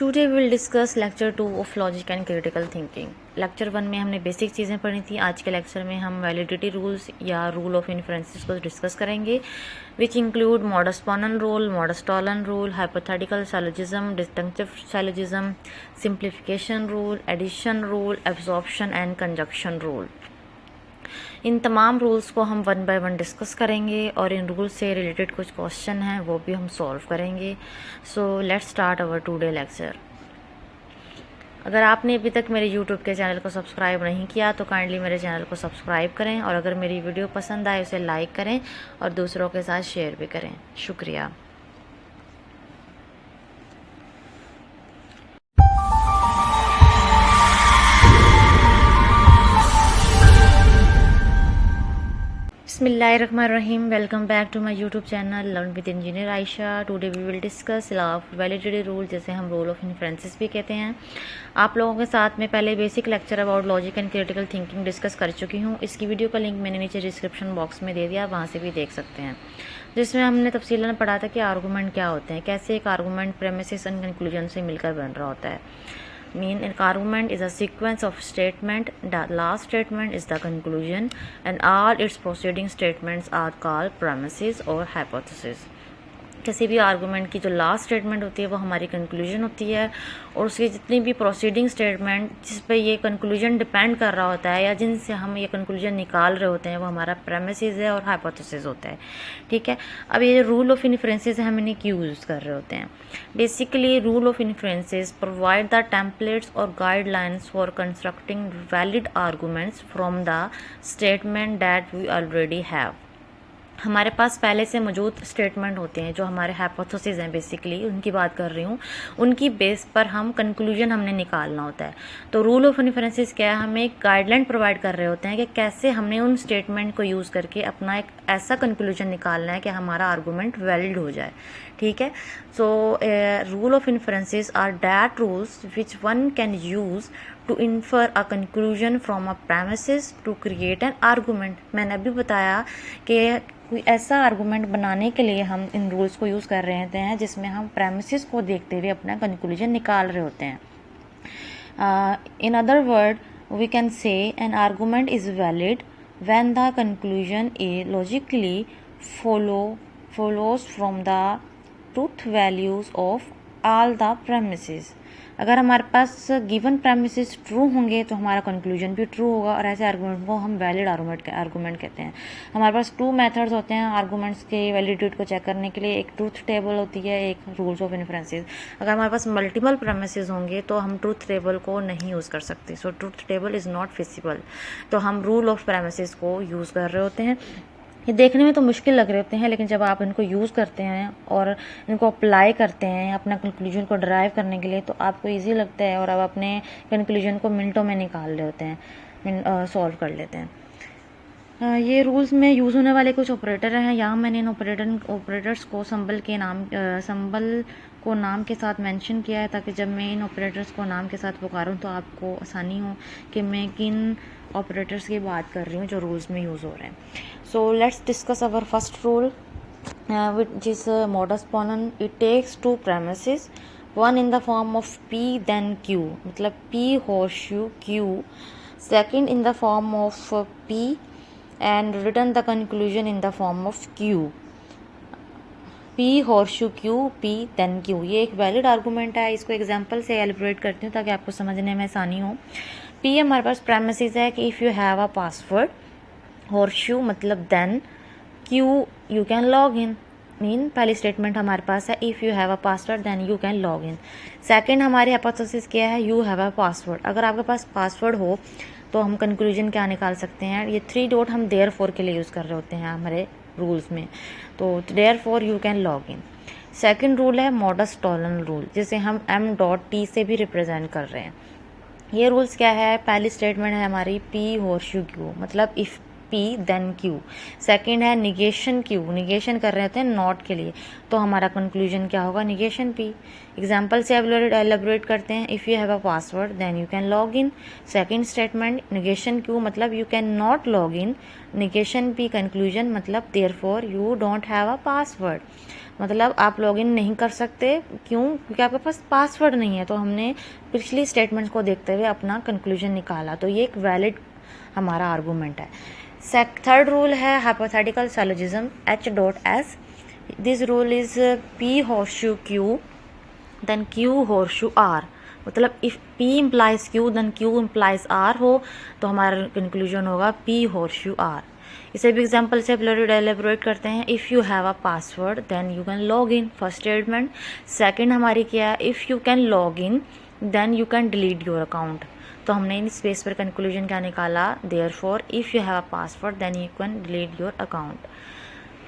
Today will discuss lecture 2 of logic and critical thinking. Lecture 1 में हमने basic चीज़ें पढ़ी थी। आज के लेक्चर में हम वैलिडिटी रूल्स या रूल ऑफ इन्फ्रेंसेस को डिस्कस करेंगे, which include modus ponens rule, modus tollens rule, hypothetical syllogism, distinctive syllogism, simplification rule, addition rule, absorption and conjunction rule. इन तमाम रूल्स को हम 1 बाय 1 डिस्कस करेंगे और इन रूल्स से रिलेटेड कुछ क्वेश्चन हैं वो भी हम सॉल्व करेंगे। So let's start our today lecture. अगर आपने अभी तक मेरे यूट्यूब के चैनल को सब्सक्राइब नहीं किया तो काइंडली मेरे चैनल को सब्सक्राइब करें, और अगर मेरी वीडियो पसंद आए उसे लाइक करें और दूसरों के साथ शेयर भी करें। शुक्रिया। Bismillahirrahmanirrahim. Welcome back to my YouTube channel Learn with Engineer Aisha. Today we will discuss law of validity rule, जैसे हम रूल ऑफ इन्फ्रेंसेस भी कहते हैं। आप लोगों के साथ में पहले basic lecture about logic and critical thinking discuss कर चुकी हूँ। इसकी वीडियो का लिंक मैंने नीचे डिस्क्रिप्शन बॉक्स में दे दिया, वहाँ से भी देख सकते हैं, जिसमें हमने तफसीलन पढ़ा था कि आर्गूमेंट क्या होते हैं, कैसे एक आर्गूमेंट प्रेमिसेस एंड कंक्लूजन से मिलकर बन रहा होता है। Mean an argument is a sequence of statement. The last statement is the conclusion, and all its preceding statements are called premises or hypotheses. किसी भी आर्गूमेंट की जो लास्ट स्टेटमेंट होती है वो हमारी कंक्लूजन होती है, और उसकी जितनी भी प्रोसीडिंग स्टेटमेंट जिस पे ये कंक्लूजन डिपेंड कर रहा होता है या जिनसे हम ये कंक्लूजन निकाल रहे होते हैं वो हमारा प्रेमिसेस है और हाइपोथेसिस होता है। ठीक है, अब ये रूल ऑफ इन्फ्रेंसेस है, हम इन्हें क्यों यूज़ कर रहे होते हैं। Basically rule of inferences provide the templates और guidelines for constructing valid arguments from the statement that we already have. हमारे पास पहले से मौजूद स्टेटमेंट होते हैं जो हमारे हाइपोथेसिस हैं, बेसिकली उनकी बात कर रही हूँ, उनकी बेस पर हम कंक्लूजन हमने निकालना होता है। तो रूल ऑफ इन्फ्रेंसेस क्या है, हमें एक गाइडलाइन प्रोवाइड कर रहे होते हैं कि कैसे हमने उन स्टेटमेंट को यूज़ करके अपना एक ऐसा कंक्लूजन निकालना है कि हमारा आर्गूमेंट वैलिड हो जाए। ठीक है, so rule of inferences are that rules which one can use to infer a conclusion from a premises to create an argument. मैंने अभी बताया कि कोई ऐसा आर्गूमेंट बनाने के लिए हम इन रूल्स को यूज़ कर रहे होते हैं जिसमें हम प्रेमिसेस को देखते हुए अपना कंक्लूजन निकाल रहे होते हैं। In other word we can say an argument is valid when the conclusion a logically follows from the truth values of all the premises। अगर हमारे पास गिवन प्रेमिसेस ट्रू होंगे तो हमारा कंक्लूजन भी ट्रू होगा, और ऐसे आर्गूमेंट को हम वैलिड आर्गूमेंट कहते हैं। हमारे पास 2 मेथड्स होते हैं आर्गूमेंट्स के वैलिडिटी को चेक करने के लिए, एक ट्रूथ टेबल होती है, एक रूल्स ऑफ इन्फ्रेंसेस। अगर हमारे पास मल्टीपल प्रेमिसेस होंगे तो हम ट्रूथ टेबल को नहीं यूज़ कर सकते, so truth table is not feasible. तो हम रूल ऑफ प्रेमिसेस को यूज़ कर रहे होते हैं। ये देखने में तो मुश्किल लग रहे होते हैं, लेकिन जब आप इनको यूज़ करते हैं और इनको अप्लाई करते हैं अपना कंक्लूजन को ड्राइव करने के लिए तो आपको इजी लगता है, और आप अपने कंक्लूजन को मिनटों में निकाल रहे होते हैं, सॉल्व कर लेते हैं। ये रूल्स में यूज़ होने वाले कुछ ऑपरेटर हैं। यहाँ मैंने इन ऑपरेटर्स को सिंबल को नाम के साथ मेंशन किया है, ताकि जब मैं इन ऑपरेटर्स को नाम के साथ पुकारूँ तो आपको आसानी हो कि मैं किन ऑपरेटर्स की बात कर रही हूँ जो रूल्स में यूज़ हो रहे हैं। So let's discuss our first rule which is modus ponens. It takes 2 premises, one in the form of P then Q, मतलब P horseshoe Q, second in the form of P and return the conclusion in the form of Q. P horseshoe Q, P then Q, ये एक valid argument है। इसको example से एलिब्रेट करती हूँ ताकि आपको समझने में आसानी हो। P हमारे पास प्रेमिसेस है कि if you have a password, horseshoe मतलब then, Q you can log in. Mean पहली स्टेटमेंट हमारे पास है if you have a password then you can log in. Second हमारी हाइपोथेसिस क्या है, यू हैव अ पासवर्ड। अगर आपके पास पासवर्ड हो तो हम कंक्लूजन क्या निकाल सकते हैं, ये 3 डॉट हम देयरफॉर के लिए यूज़ कर रहे होते हैं हमारे रूल्स में, तो therefore you can log in. Second rule है मॉडस टॉलन रूल, जिसे हम m.t से भी रिप्रेजेंट कर रहे हैं। ये रूल्स क्या है, पहली स्टेटमेंट है हमारी P होर्शू Q, मतलब if P then Q। Second है निगेशन Q, निगेशन कर रहे होते हैं नॉट के लिए, तो हमारा कंक्लूजन क्या होगा, निगेशन P। एग्जाम्पल से एलेबोरेट करते हैं, if you have a password then you can log in. Second statement negation Q मतलब you can not log in, negation P conclusion मतलब therefore you don't have a password. मतलब आप login नहीं कर सकते, क्यों? क्योंकि आपके पास पासवर्ड नहीं है। तो हमने पिछली स्टेटमेंट को देखते हुए अपना कंक्लूजन निकाला, तो ये एक वैलिड हमारा आर्गूमेंट है। थर्ड रूल है hypothetical syllogism H.S. This rule is P horseshoe Q then Q horseshoe R। मतलब if P implies Q then Q implies R हो तो हमारा कंक्लूजन होगा P होर्शू R। इसे भी एग्जाम्पल से एलेबोरेट करते हैं। If you have a password then you can log in, first statement. Second हमारी क्या है? If you can log in then you can delete your account. तो हमने इन स्पेस पर कंक्लूजन क्या निकाला? Therefore if you have a password then you can delete your account.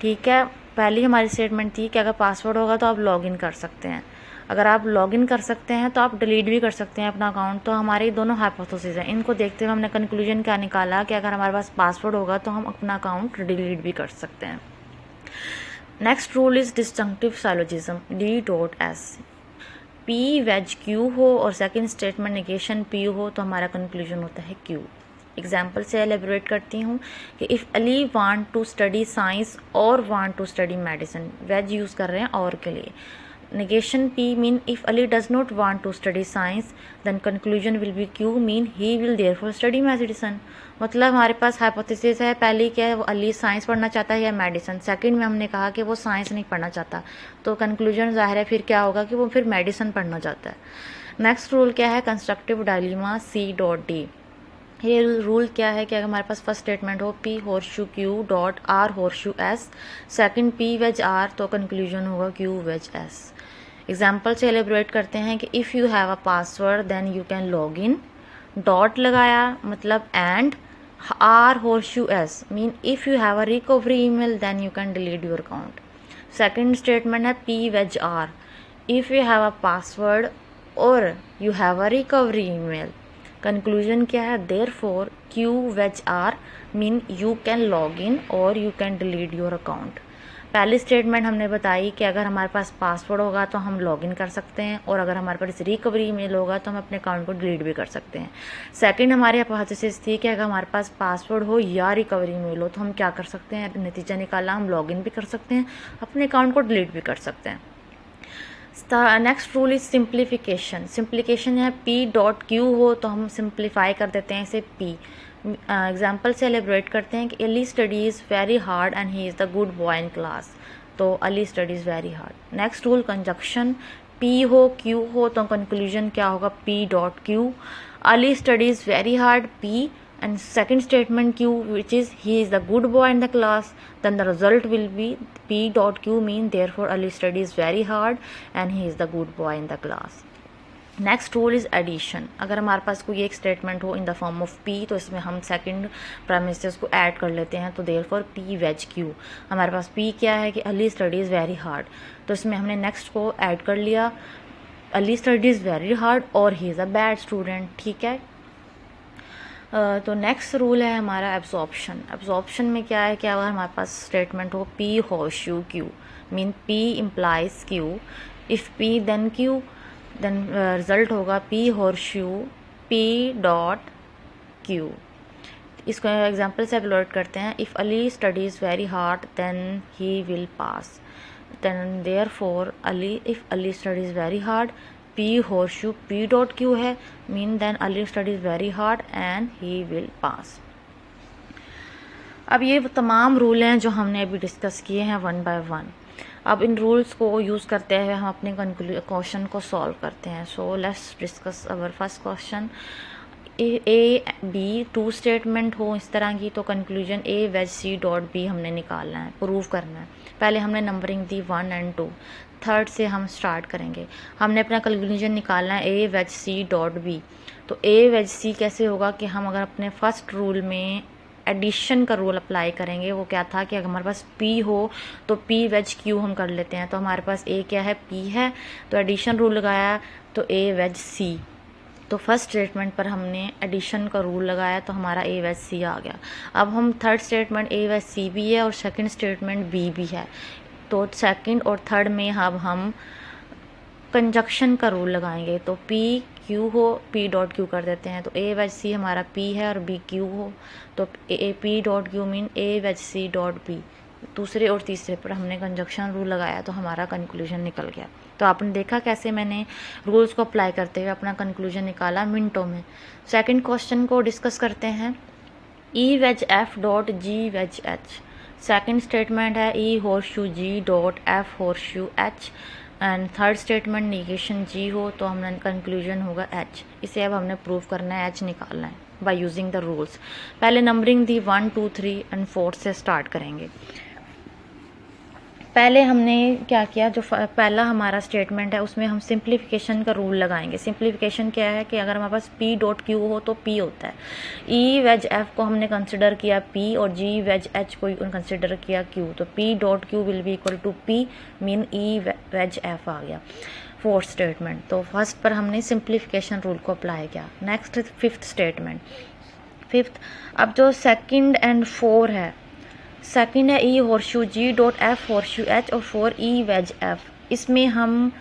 ठीक है, पहली हमारी स्टेटमेंट थी कि अगर पासवर्ड होगा तो आप लॉग इन कर सकते हैं। अगर आप लॉग इन कर सकते हैं तो आप डिलीट भी कर सकते हैं अपना अकाउंट। तो हमारे दोनों हाइपोथेसिस हैं, इनको देखते हुए हमने कंक्लूजन क्या निकाला कि अगर हमारे पास पासवर्ड होगा तो हम अपना अकाउंट डिलीट भी कर सकते हैं। Next rule is disjunctive syllogism D.S। P wedge Q हो और सेकंड स्टेटमेंट नेगेशन P हो तो हमारा कंक्लूजन होता है Q। एग्जाम्पल से एलेबोरेट करती हूँ कि if Ali want to study science और want to study medicine, wedge use कर रहे हैं और के लिए। negation P mean if Ali does not want to study science then conclusion will be Q mean he will therefore study medicine। मतलब हमारे पास hypothesis है, पहली क्या है? वो अली साइंस पढ़ना चाहता है या मेडिसिन। सेकंड में हमने कहा कि वो साइंस नहीं पढ़ना चाहता, तो कंक्लूजन जाहिर है फिर क्या होगा कि वो फिर मेडिसिन पढ़ना चाहता है। नेक्स्ट रूल क्या है? Constructive dilemma C.D। ये रूल क्या है कि अगर हमारे पास फर्स्ट स्टेटमेंट हो P horseshoe Q dot R horseshoe S, second P wedge R, तो कंक्लूजन होगा Q वेज S। एग्जाम्पल से एलेबोरेट करते हैं कि if you have a password then you can log in, dot लगाया मतलब and R horseshoe S mean if you have a recovery email then you can delete your account. Second statement है P wedge R, if you have a password और you have a recovery email. Conclusion क्या है? Therefore Q wedge R mean you can log in और you can delete your account. पहली statement हमने बताई कि अगर हमारे पास पासवर्ड होगा तो हम लॉग इन कर सकते हैं, और अगर हमारे पास रिकवरी ईमेल होगा तो हम अपने अकाउंट को डिलीट भी कर सकते हैं। सेकंड हमारी हाइपोथेसिस थी कि अगर हमारे पास पासवर्ड हो या रिकवरी ईमेल हो तो हम क्या कर सकते हैं? नतीजा निकाला, हम लॉग इन भी कर सकते हैं, अपने अकाउंट को डिलीट भी कर सकते हैं। Next rule is simplification. Simplification है P.Q हो तो हम सिंप्लीफाई कर देते हैं इसे P। एग्जाम्पल से एलेबोरेट करते हैं कि Ali studies very hard and he is the good boy in class, तो Ali studies very hard. Next rule conjunction, P हो Q हो तो कंक्लूजन क्या होगा? P.Q। Ali studies very hard P and second statement Q which is he is the good boy in the class, then the result will be P.Q mean therefore Ali studies very hard and he is the good boy in the class। Next rule is addition. अगर हमारे पास कोई एक statement हो in the form of P तो इसमें हम second premises को ऐड कर लेते हैं, तो देयरफॉर P वेज Q। हमारे पास P क्या है कि अली स्टडीज़ वेरी हार्ड, तो इसमें हमने नेक्स्ट को ऐड कर लिया, अली स्टडीज़ वेरी हार्ड और he is a bad student. ठीक है, तो नेक्स्ट रूल है हमारा एब्जॉर्प्शन। एब्जॉर्प्शन में क्या है कि अगर हमारे पास स्टेटमेंट हो P horseshoe Q mean P implies Q, if P then Q then result होगा P horseshoe P dot Q। इसको एग्जाम्पल से एवेलुएट करते हैं। If Ali studies very hard then he will pass, then therefore Ali if Ali studies very hard P horseshoe P dot Q है mean then Ali studies very hard and he will pass. अब ये तमाम rule हैं जो हमने अभी डिस्कस किए हैं वन बाय वन। अब इन रूल्स को यूज़ करते हुए हम अपने क्वेश्चन को सॉल्व करते हैं। So let's discuss our first question. A B two statement हो इस तरह की, तो conclusion A wedge C dot B हमने निकालना है, प्रूव करना है। पहले हमने नंबरिंग दी 1 और 2, थर्ड से हम स्टार्ट करेंगे। हमने अपना कंक्लूजन निकालना है A wedge C dot B। तो A वेज C कैसे होगा कि हम अगर अपने फर्स्ट रूल में एडिशन का रूल अप्लाई करेंगे, वो क्या था कि अगर हमारे पास P हो तो P वेज Q हम कर लेते हैं। तो हमारे पास A क्या है? P है, तो एडिशन रूल लगाया तो A वेज C। तो फर्स्ट स्टेटमेंट पर हमने एडिशन का रूल लगाया तो हमारा A वेज C आ गया। अब हम third statement A wedge C भी है और सेकंड स्टेटमेंट B भी है, तो सेकंड और थर्ड में अब हम कंजक्शन का रूल लगाएंगे। तो P Q हो P डॉट Q कर देते हैं, तो A वेज C हमारा P है और B Q हो, तो P dot Q mean A wedge C dot B। दूसरे और तीसरे पर हमने कंजक्शन रूल लगाया तो हमारा कंक्लूजन निकल गया। तो आपने देखा कैसे मैंने रूल्स को अप्लाई करते हुए अपना कंक्लूजन निकाला मिनटों में। सेकंड क्वेश्चन को डिस्कस करते हैं। E wedge F dot G wedge H. Second statement है E horseshoe G dot F horseshoe H and third statement negation G हो तो हमारा कंक्लूजन होगा एच। इसे अब हमने प्रूव करना है, एच निकालना है बाय यूजिंग द रूल्स। पहले नंबरिंग दी 1 2 3 एंड 4 से स्टार्ट करेंगे। पहले हमने क्या किया, जो पहला हमारा स्टेटमेंट है उसमें हम सिंप्लीफिकेशन का रूल लगाएंगे। सिंप्लीफिकेशन क्या है कि अगर हमारे पास पी डॉट क्यू हो तो पी होता है, ई वेज एफ को हमने कंसिडर किया पी और जी वेज एच को कंसिडर किया क्यू, तो P dot Q will be equal to P mean E wedge F आ गया फोर्थ स्टेटमेंट। तो फर्स्ट पर हमने सिंप्लीफिकेशन रूल को अप्लाई किया। Next fifth statement. फिफ्थ, अब जो सेकंड एंड 4 है, सेकंड है E horseshoe G dot F horseshoe H और 4 ई वेज एफ। इसमें हम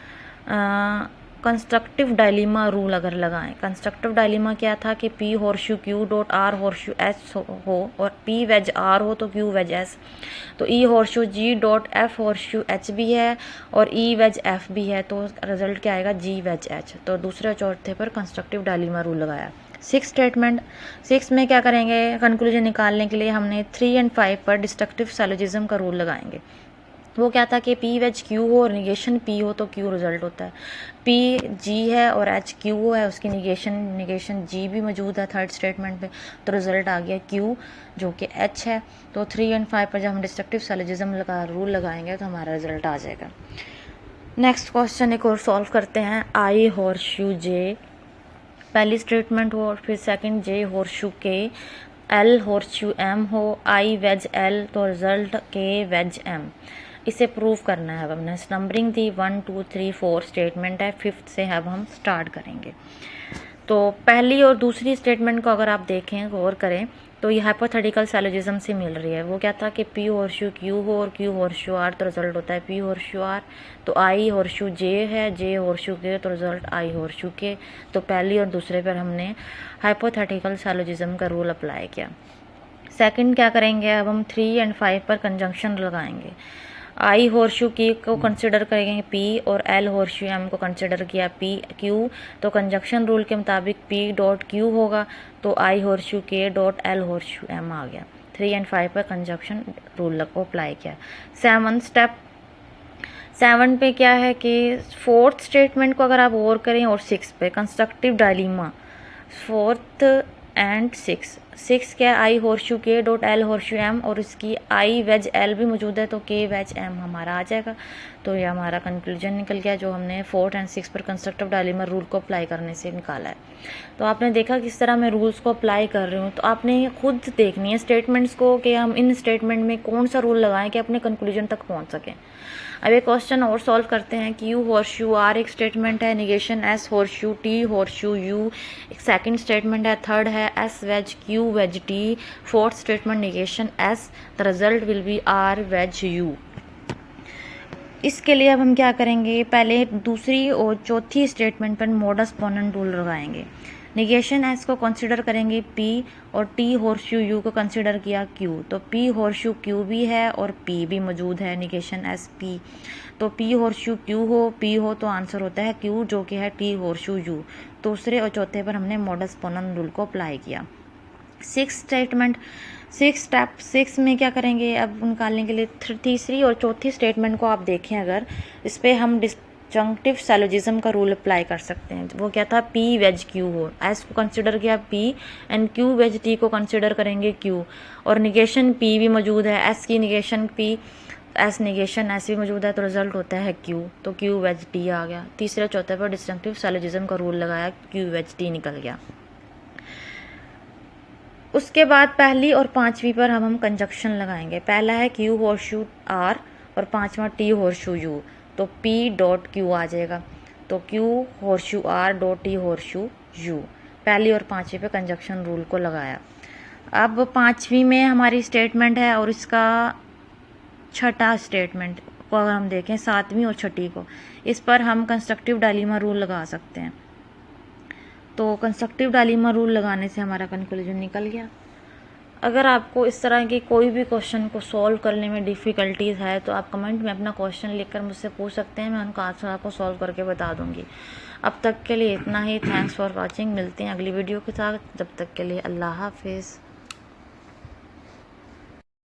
कंस्ट्रक्टिव डायलीमा रूल अगर लगाएं, कंस्ट्रक्टिव डायलीमा क्या था कि P horseshoe Q dot are horseshoe H हो और पी वेज आर हो तो क्यू वेज एस, तो ई horseshoe G dot F horseshoe H भी है और ई वेज एफ भी है, तो रिजल्ट क्या आएगा जी वेज एच। तो दूसरे और चौथे पर कंस्ट्रक्टिव डायलीमा रूल लगाया। Six statement. सिक्स में क्या करेंगे, कंक्लूजन निकालने के लिए हमने 3 एंड 5 पर डिस्ट्रक्टिव सैलोजिज्म का रूल लगाएंगे। वो क्या था कि पी वेज क्यू हो और निगेशन पी हो तो क्यू रिजल्ट होता है। पी जी है और एच क्यू है, उसकी निगेशन जी भी मौजूद है थर्ड स्टेटमेंट पे, तो रिजल्ट आ गया क्यू जो कि एच है। तो 3 एंड 5 पर जब हम डिस्ट्रक्टिव सैलोजिज्म रूल लगाएंगे तो हमारा रिजल्ट आ जाएगा। नेक्स्ट क्वेश्चन एक और सॉल्व करते हैं। आई हॉर्सशू जे पहली स्टेटमेंट हो और फिर सेकंड जे हॉर्सशू के, एल हॉर्सशू एम हो, आई वेज एल तो रिजल्ट के वेज एम। इसे प्रूव करना है। अब हमने नंबरिंग दी 1 2 3 4 स्टेटमेंट है, फिफ्थ से अब हम स्टार्ट करेंगे। तो पहली और दूसरी स्टेटमेंट को अगर आप देखें गौर करें तो ये हाइपोथेटिकल सैलोजिज्म से मिल रही है। वो क्या था कि पी हॉर्सशू क्यू हो और क्यू हॉर्सशू आर तो रिजल्ट होता है पी हॉर्सशू आर, तो आई हॉर्सशू जे है, जे हॉर्सशू के तो रिजल्ट आई हॉर्सशू के। तो पहली और दूसरे पर हमने हाइपोथेटिकल सैलोजिज्म का रूल अप्लाई किया। सेकंड क्या करेंगे, अब हम 3 एंड 5 पर कंजंक्शन लगाएंगे। आई हॉर्सशू की को कंसिडर करेंगे पी और एल हॉर्सशू एम को कंसिडर किया पी क्यू, तो कंजंक्शन रूल के मुताबिक पी डॉट क्यू होगा तो आई हॉर्सशू के डॉट एल हॉर्सशू एम आ गया। 3 एंड 5 पर कंजंक्शन रूल को अप्लाई किया। 7 स्टेप। 7 पे क्या है कि फोर्थ स्टेटमेंट को अगर आप गौर करें और 6 पे कंस्ट्रक्टिव डायलीमा, फोर्थ एंड 6 क्या, आई हॉर्सशू के डॉट एल हॉर्सशू एम और इसकी आई वेज एल भी मौजूद है तो के वेज एम हमारा आ जाएगा। तो ये हमारा कंक्लूजन निकल गया जो हमने 4 एंड 6 पर कंस्ट्रक्टिव डायलीमा रूल को अप्लाई करने से निकाला है। तो आपने देखा किस तरह मैं रूल्स को अप्लाई कर रही हूँ, तो आपने खुद देखनी है स्टेटमेंट्स को कि हम इन स्टेटमेंट में कौन सा रूल लगाएं कि अपने कंक्लूजन तक पहुँच सकें। अब एक क्वेश्चन और सॉल्व करते हैं कि यू हॉर्सशू आर एक स्टेटमेंट है, negation S horseshoe T horseshoe U एक सेकंड स्टेटमेंट है, थर्ड है S wedge Q wedge T, fourth statement negation S, the result will be R wedge U. इसके लिए अब हम क्या करेंगे, पहले दूसरी और चौथी स्टेटमेंट पर मॉडस पोनेंट रूल लगाएंगे। निगेशन एस को कंसिडर करेंगे पी और टी हॉर्सशू यू को कंसिडर किया क्यू, तो पी हॉर्सशू क्यू भी है और पी भी मौजूद है निगेशन एस पी, तो पी हॉर्सशू क्यू हो पी हो तो आंसर होता है क्यू जो कि है टी हॉर्सशू यू। दूसरे और चौथे पर हमने मॉडस पोनेंट रूल को अप्लाई किया। 6 स्टेटमेंट, 6 स्टेप। 6 में क्या करेंगे, अब निकालने के लिए तीसरी और चौथी स्टेटमेंट को आप देखें अगर, इस पर हम डिस्जंक्टिव सैलोजिज्म का रूल अप्लाई कर सकते हैं। वो क्या था, पी वेज क्यू हो, एस को कंसिडर किया P and Q wedge T को कंसिडर करेंगे क्यू, और निगेशन पी भी मौजूद है, एस की negation P, S negation S भी मौजूद है तो रिजल्ट होता है क्यू, तो क्यू वेज टी आ गया। तीसरे चौथे पर डिस्जंक्टिव सैलोजिज्म का रूल लगाया, क्यू वेज टी निकल गया। उसके बाद पहली और पांचवी पर हम कंजक्शन लगाएंगे। पहला है क्यू हॉर्सशू आर और पांचवा टी हॉर्सशू यू, तो पी डॉट क्यू आ जाएगा, तो Q horseshoe R dot T horseshoe you. पहली और पांचवी पे कंजक्शन रूल को लगाया। अब पांचवी में हमारी स्टेटमेंट है और इसका छठा स्टेटमेंट को अगर हम देखें, सातवीं और छठी को, इस पर हम कंस्ट्रक्टिव डायलीमा रूल लगा सकते हैं। तो कंस्ट्रक्टिव डायलीमा रूल लगाने से हमारा कंक्लूजन निकल गया। अगर आपको इस तरह की कोई भी क्वेश्चन को सॉल्व करने में डिफ़िकल्टीज़ है तो आप कमेंट में अपना क्वेश्चन लिखकर मुझसे पूछ सकते हैं, मैं उनका आंसर आपको सॉल्व करके बता दूंगी। अब तक के लिए इतना ही। Thanks for watching. मिलते हैं अगली वीडियो के साथ। जब तक के लिए अल्लाह हाफिज़।